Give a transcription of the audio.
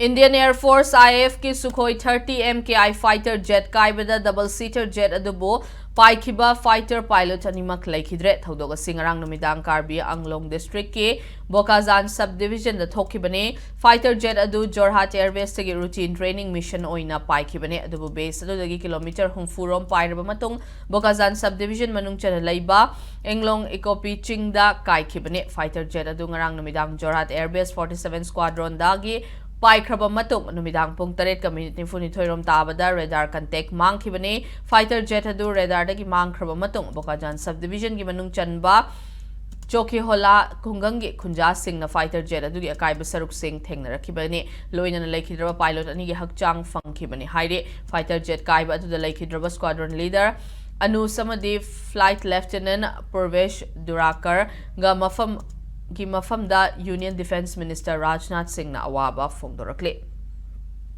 Indian Air Force IAF ki SUKHOI-30MKI fighter jet kaibada double seater jet adubo paikiba fighter pilot animak laikhidre thodoga singarang numidang Karbi Anglong district ki Bokazan subdivision da thokibane fighter jet adu Jorhat Airways tagi routine training mission oina paikibane adubu base adudagi kilometer humfurom pairaba matung Bokazan subdivision manung chana laiba Englong Ikopi Chingda kaikibane fighter jet adu ngarang numidang Jorhat Airways 47 squadron dagi Paikraba matung numidang pung 8:94 tabada radar contact mangkhibani fighter jet adu radar dagi mangkraba matung Bokajan subdivision gi manung chanba Choki hola kungangi kunja sing na fighter jet adu gi akai basaruk sing thengna rakhibani loina na laikhidraba pilot ani gi hakchang fangkhibani haire fighter jet kaiba adu da laikhidraba squadron leader Anu Samadi flight lieutenant Purvesh Durakar ga mafam da Union Defense Minister Rajnath Singh na awaba fongdorakle